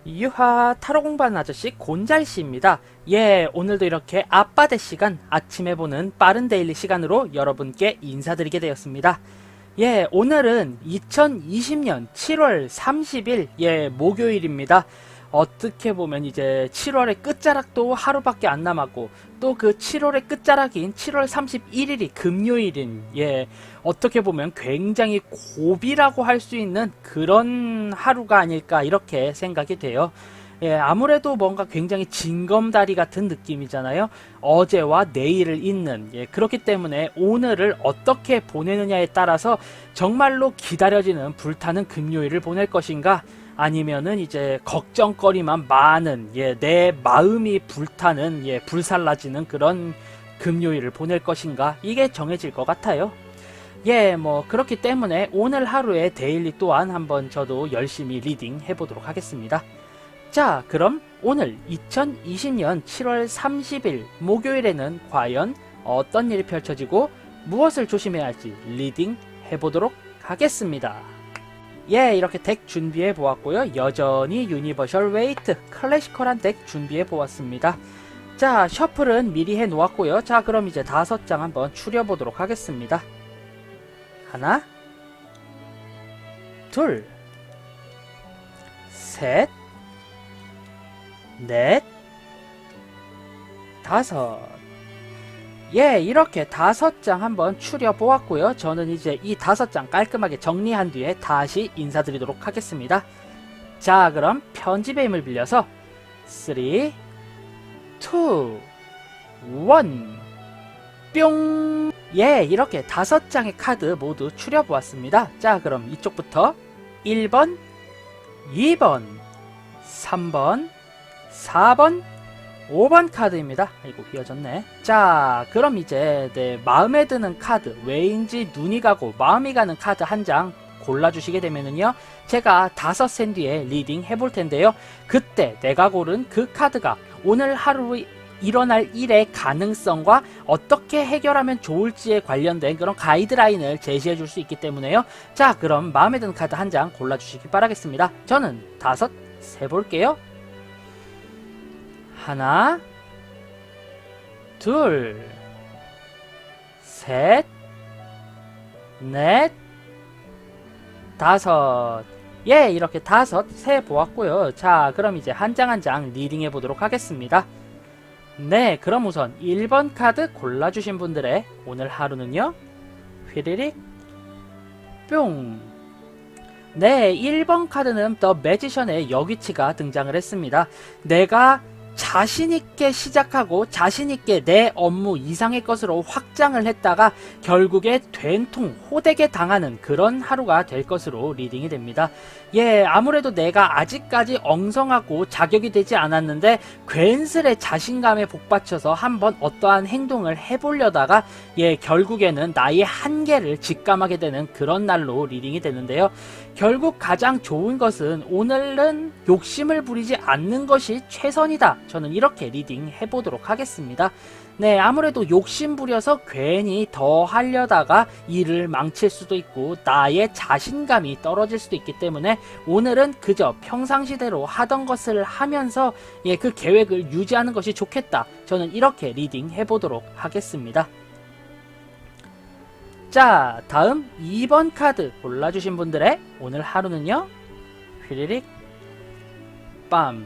유하 타로 공부하는 아저씨 곤잘씨입니다. 예, 오늘도 이렇게 아빠대 시간 아침에 보는 빠른 데일리 시간으로 여러분께 인사드리게 되었습니다. 예, 오늘은 2020년 7월 30일 목요일입니다. 어떻게 보면 이제 7월의 끝자락도 하루밖에 안 남았고 또 그 7월의 끝자락인 7월 31일이 금요일인 어떻게 보면 굉장히 고비라고 할 수 있는 그런 하루가 아닐까 이렇게 생각이 돼요. 아무래도 뭔가 굉장히 징검다리 같은 느낌이잖아요. 어제와 내일을 잇는, 그렇기 때문에 오늘을 어떻게 보내느냐에 따라서 정말로 기다려지는 불타는 금요일을 보낼 것인가, 아니면은 이제 걱정거리만 많은, 내 마음이 불타는, 불살라지는 그런 금요일을 보낼 것인가, 이게 정해질 것 같아요. 뭐 그렇기 때문에 오늘 하루의 데일리 또한 한번 저도 열심히 리딩 해보도록 하겠습니다. 자, 그럼 오늘 2020년 7월 30일 목요일에는 과연 어떤 일이 펼쳐지고 무엇을 조심해야 할지 리딩 해보도록 하겠습니다. 이렇게 덱 준비해 보았고요. 여전히 유니버셜 웨이트 클래시컬한 덱 준비해 보았습니다. 자, 셔플은 미리 해 놓았고요. 자, 그럼 이제 5장 한번 추려 보도록 하겠습니다. 하나, 둘, 셋, 넷, 다섯. 이렇게 5장 한번 추려 보았고요. 저는 이제 이 5장 깔끔하게 정리한 뒤에 다시 인사드리도록 하겠습니다. 자, 그럼 편집의 힘을 빌려서 3, 2, 1 뿅! 이렇게 5장의 카드 모두 추려 보았습니다. 자, 그럼 이쪽부터 1번, 2번, 3번, 4번, 5번 카드입니다. 아이고, 휘어졌네. 자, 그럼 이제 마음에 드는 카드, 왜인지 눈이 가고 마음이 가는 카드 한 장 골라주시게 되면은요, 제가 5샌 뒤에 리딩 해볼 텐데요. 그때 내가 고른 그 카드가 오늘 하루 일어날 일의 가능성과 어떻게 해결하면 좋을지에 관련된 그런 가이드라인을 제시해 줄 수 있기 때문에요. 자, 그럼 마음에 드는 카드 한 장 골라주시기 바라겠습니다. 저는 5 세볼게요. 하나, 둘, 셋, 넷, 다섯. 이렇게 5 세 보았고요. 자, 그럼 이제 한 장 한 장 리딩 해보도록 하겠습니다. 그럼 우선 1번 카드 골라주신 분들의 오늘 하루는요, 휘리릭 뿅. 1번 카드는 더 매지션의 여귀치가 등장을 했습니다. 내가 자신있게 시작하고 자신있게 내 업무 이상의 것으로 확장을 했다가 결국에 된통 호되게 당하는 그런 하루가 될 것으로 리딩이 됩니다. 아무래도 내가 아직까지 엉성하고 자격이 되지 않았는데 괜스레 자신감에 복받쳐서 한번 어떠한 행동을 해보려다가 결국에는 나의 한계를 직감하게 되는 그런 날로 리딩이 되는데요. 결국 가장 좋은 것은 오늘은 욕심을 부리지 않는 것이 최선이다. 저는 이렇게 리딩 해보도록 하겠습니다. 아무래도 욕심 부려서 괜히 더 하려다가 일을 망칠 수도 있고 나의 자신감이 떨어질 수도 있기 때문에 오늘은 그저 평상시대로 하던 것을 하면서 그 계획을 유지하는 것이 좋겠다. 저는 이렇게 리딩 해보도록 하겠습니다. 자, 다음 2번 카드 골라주신 분들의 오늘 하루는요, 휘리릭 빰.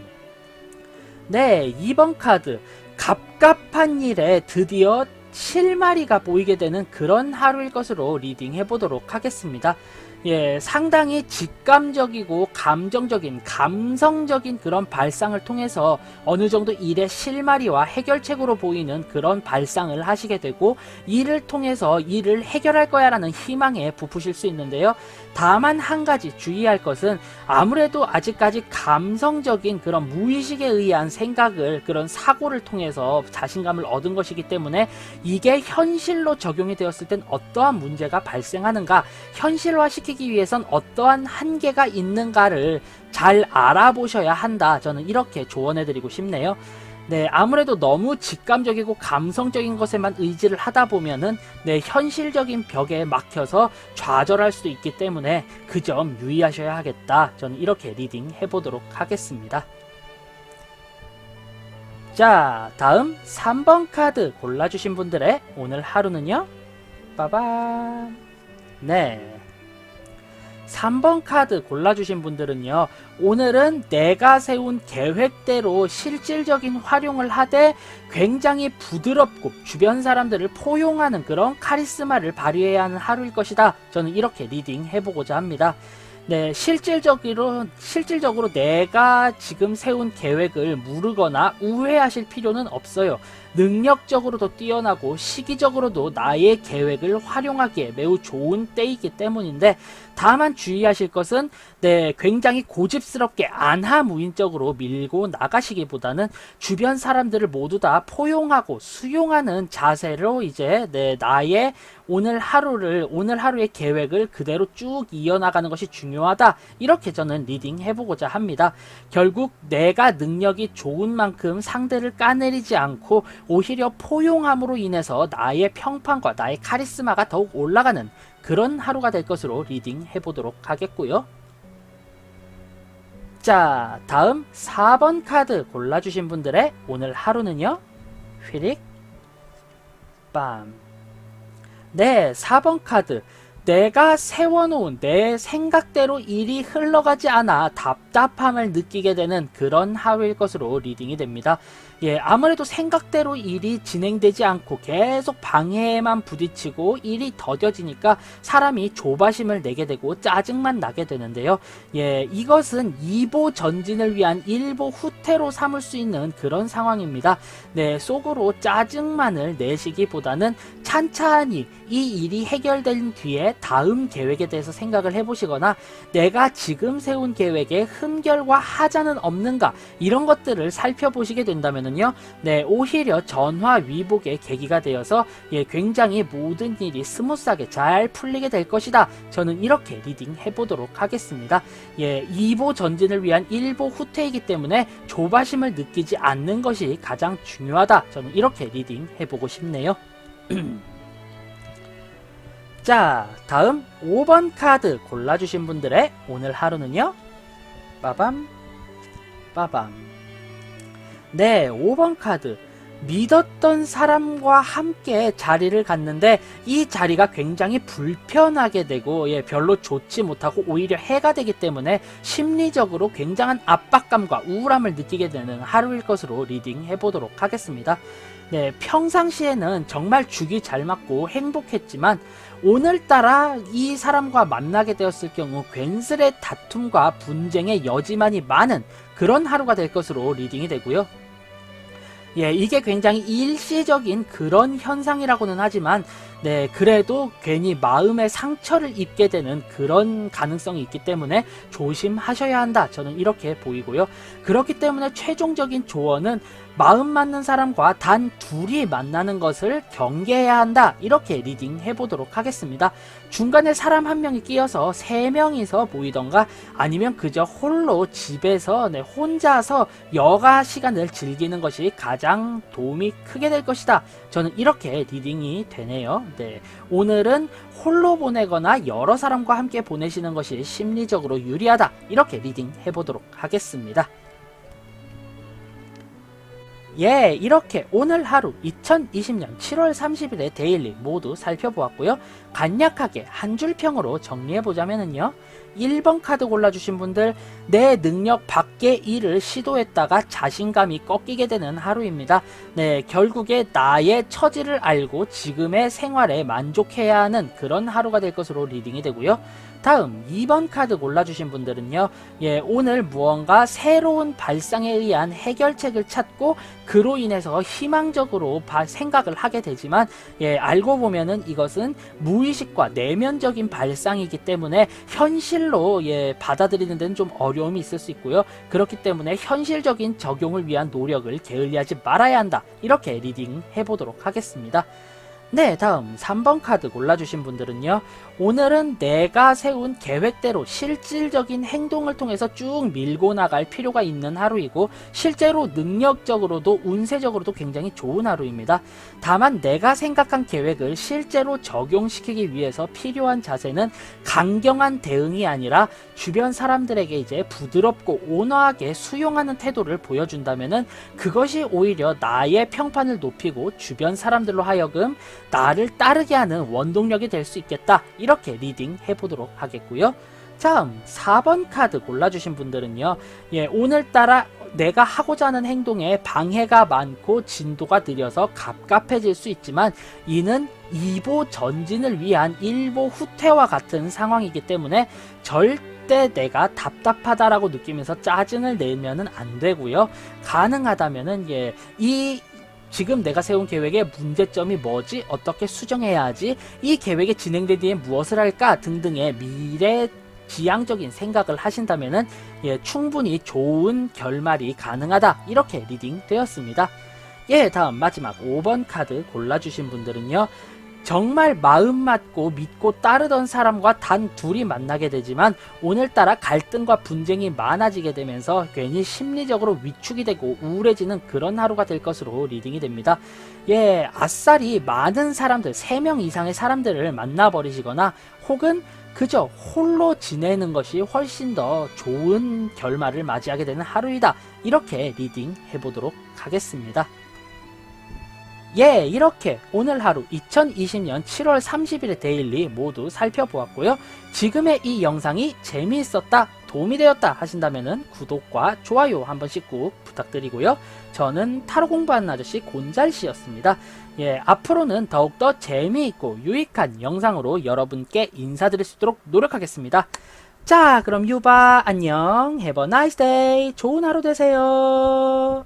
2번 카드, 갑갑한 일에 드디어 실마리가 보이게 되는 그런 하루일 것으로 리딩 해보도록 하겠습니다. 상당히 직감적이고 감정적인, 감성적인 그런 발상을 통해서 어느 정도 일의 실마리와 해결책으로 보이는 그런 발상을 하시게 되고 이를 통해서 일을 해결할 거야 라는 희망에 부푸실 수 있는데요. 다만 한 가지 주의할 것은 아무래도 아직까지 감성적인 그런 무의식에 의한 생각을, 그런 사고를 통해서 자신감을 얻은 것이기 때문에 이게 현실로 적용이 되었을 땐 어떠한 문제가 발생하는가, 현실화시키기 위해선 어떠한 한계가 있는가를 잘 알아보셔야 한다. 저는 이렇게 조언해드리고 싶네요. 네, 아무래도 너무 직감적이고 감성적인 것에만 의지를 하다 보면은 네, 현실적인 벽에 막혀서 좌절할 수도 있기 때문에 그 점 유의하셔야 하겠다. 저는 이렇게 리딩 해보도록 하겠습니다. 자, 다음 3번 카드 골라주신 분들의 오늘 하루는요? 빠밤. 네. 3번 카드 골라주신 분들은요, 오늘은 내가 세운 계획대로 실질적인 활용을 하되 굉장히 부드럽고 주변 사람들을 포용하는 그런 카리스마를 발휘해야 하는 하루일 것이다. 저는 이렇게 리딩 해보고자 합니다. 네, 실질적으로 내가 지금 세운 계획을 무르거나 우회하실 필요는 없어요. 능력적으로도 뛰어나고 시기적으로도 나의 계획을 활용하기에 매우 좋은 때이기 때문인데, 다만 주의하실 것은 네, 굉장히 고집스럽게 안하무인적으로 밀고 나가시기보다는 주변 사람들을 모두 다 포용하고 수용하는 자세로 이제 네, 나의 오늘 하루의 계획을 그대로 쭉 이어나가는 것이 중요하다. 이렇게 저는 리딩 해보고자 합니다. 결국 내가 능력이 좋은 만큼 상대를 까내리지 않고 오히려 포용함으로 인해서 나의 평판과 나의 카리스마가 더욱 올라가는 그런 하루가 될 것으로 리딩 해보도록 하겠고요. 자, 다음 4번 카드 골라주신 분들의 오늘 하루는요? 휘릭 빰. 네, 4번 카드. 내가 세워놓은 내 생각대로 일이 흘러가지 않아 답답함을 느끼게 되는 그런 하루일 것으로 리딩이 됩니다. 예, 아무래도 생각대로 일이 진행되지 않고 계속 방해에만 부딪히고 일이 더뎌지니까 사람이 조바심을 내게 되고 짜증만 나게 되는데요. 예, 이것은 2보 전진을 위한 1보 후퇴로 삼을 수 있는 그런 상황입니다. 네, 속으로 짜증만을 내시기보다는 찬찬히 이 일이 해결된 뒤에 다음 계획에 대해서 생각을 해보시거나 내가 지금 세운 계획에 흠결과 하자는 없는가 이런 것들을 살펴보시게 된다면요, 네, 오히려 전화위복의 계기가 되어서 예, 굉장히 모든 일이 스무스하게 잘 풀리게 될 것이다. 저는 이렇게 리딩 해보도록 하겠습니다. 예, 2보 전진을 위한 1보 후퇴이기 때문에 조바심을 느끼지 않는 것이 가장 중요하다. 저는 이렇게 리딩 해보고 싶네요. 자, 다음 5번 카드 골라주신 분들의 오늘 하루는요? 빠밤 빠밤. 네, 5번 카드. 믿었던 사람과 함께 자리를 갔는데 이 자리가 굉장히 불편하게 되고 예, 별로 좋지 못하고 오히려 해가 되기 때문에 심리적으로 굉장한 압박감과 우울함을 느끼게 되는 하루일 것으로 리딩 해보도록 하겠습니다. 네, 평상시에는 정말 죽이 잘 맞고 행복했지만 오늘따라 이 사람과 만나게 되었을 경우 괜스레 다툼과 분쟁의 여지만이 많은 그런 하루가 될 것으로 리딩이 되고요. 예, 이게 굉장히 일시적인 그런 현상이라고는 하지만 네, 그래도 괜히 마음의 상처를 입게 되는 그런 가능성이 있기 때문에 조심하셔야 한다. 저는 이렇게 보이고요. 그렇기 때문에 최종적인 조언은 마음 맞는 사람과 단 둘이 만나는 것을 경계해야 한다. 이렇게 리딩 해보도록 하겠습니다. 중간에 사람 한 명이 끼어서 3명이서 모이던가 아니면 그저 홀로 집에서 네, 혼자서 여가 시간을 즐기는 것이 가장 도움이 크게 될 것이다. 저는 이렇게 리딩이 되네요. 네, 오늘은 홀로 보내거나 여러 사람과 함께 보내시는 것이 심리적으로 유리하다. 이렇게 리딩 해보도록 하겠습니다. 예, 이렇게 오늘 하루 2020년 7월 30일의 데일리 모두 살펴보았고요. 간략하게 한 줄 평으로 정리해보자면요. 1번 카드 골라주신 분들, 내 능력 밖의 일을 시도했다가 자신감이 꺾이게 되는 하루입니다. 네, 결국에 나의 처지를 알고 지금의 생활에 만족해야 하는 그런 하루가 될 것으로 리딩이 되고요. 다음 2번 카드 골라주신 분들은요, 예, 오늘 무언가 새로운 발상에 의한 해결책을 찾고 그로 인해서 희망적으로 생각을 하게 되지만 예, 알고 보면은 이것은 무의식과 내면적인 발상이기 때문에 현실로 예, 받아들이는 데는 좀 어려움이 있을 수 있고요. 그렇기 때문에 현실적인 적용을 위한 노력을 게을리하지 말아야 한다. 이렇게 리딩 해보도록 하겠습니다. 네, 다음 3번 카드 골라주신 분들은요. 오늘은 내가 세운 계획대로 실질적인 행동을 통해서 쭉 밀고 나갈 필요가 있는 하루이고 실제로 능력적으로도 운세적으로도 굉장히 좋은 하루입니다. 다만 내가 생각한 계획을 실제로 적용시키기 위해서 필요한 자세는 강경한 대응이 아니라 주변 사람들에게 이제 부드럽고 온화하게 수용하는 태도를 보여준다면은 그것이 오히려 나의 평판을 높이고 주변 사람들로 하여금 나를 따르게 하는 원동력이 될 수 있겠다. 이렇게 리딩 해보도록 하겠고요. 다음 4번 카드 골라주신 분들은요. 오늘따라 내가 하고자 하는 행동에 방해가 많고 진도가 느려서 갑갑해질 수 있지만 이는 2보 전진을 위한 1보 후퇴와 같은 상황이기 때문에 절대 내가 답답하다라고 느끼면서 짜증을 내면은 안 되고요. 가능하다면은 지금 내가 세운 계획의 문제점이 뭐지? 어떻게 수정해야 하지? 이 계획이 진행된 뒤에 무엇을 할까? 등등의 미래 지향적인 생각을 하신다면은 충분히 좋은 결말이 가능하다. 이렇게 리딩 되었습니다. 다음 마지막 5번 카드 골라주신 분들은요. 정말 마음 맞고 믿고 따르던 사람과 단 둘이 만나게 되지만 오늘따라 갈등과 분쟁이 많아지게 되면서 괜히 심리적으로 위축이 되고 우울해지는 그런 하루가 될 것으로 리딩이 됩니다. 아싸리 많은 사람들, 3명 이상의 사람들을 만나버리시거나 혹은 그저 홀로 지내는 것이 훨씬 더 좋은 결말을 맞이하게 되는 하루이다. 이렇게 리딩 해보도록 하겠습니다. 이렇게 오늘 하루 2020년 7월 30일의 데일리 모두 살펴보았고요. 지금의 이 영상이 재미있었다, 도움이 되었다 하신다면 구독과 좋아요 한 번씩 꼭 부탁드리고요. 저는 타로 공부하는 아저씨 곤잘씨였습니다. 앞으로는 더욱더 재미있고 유익한 영상으로 여러분께 인사드릴 수 있도록 노력하겠습니다. 자, 그럼 유바 안녕, have a nice day, 좋은 하루 되세요.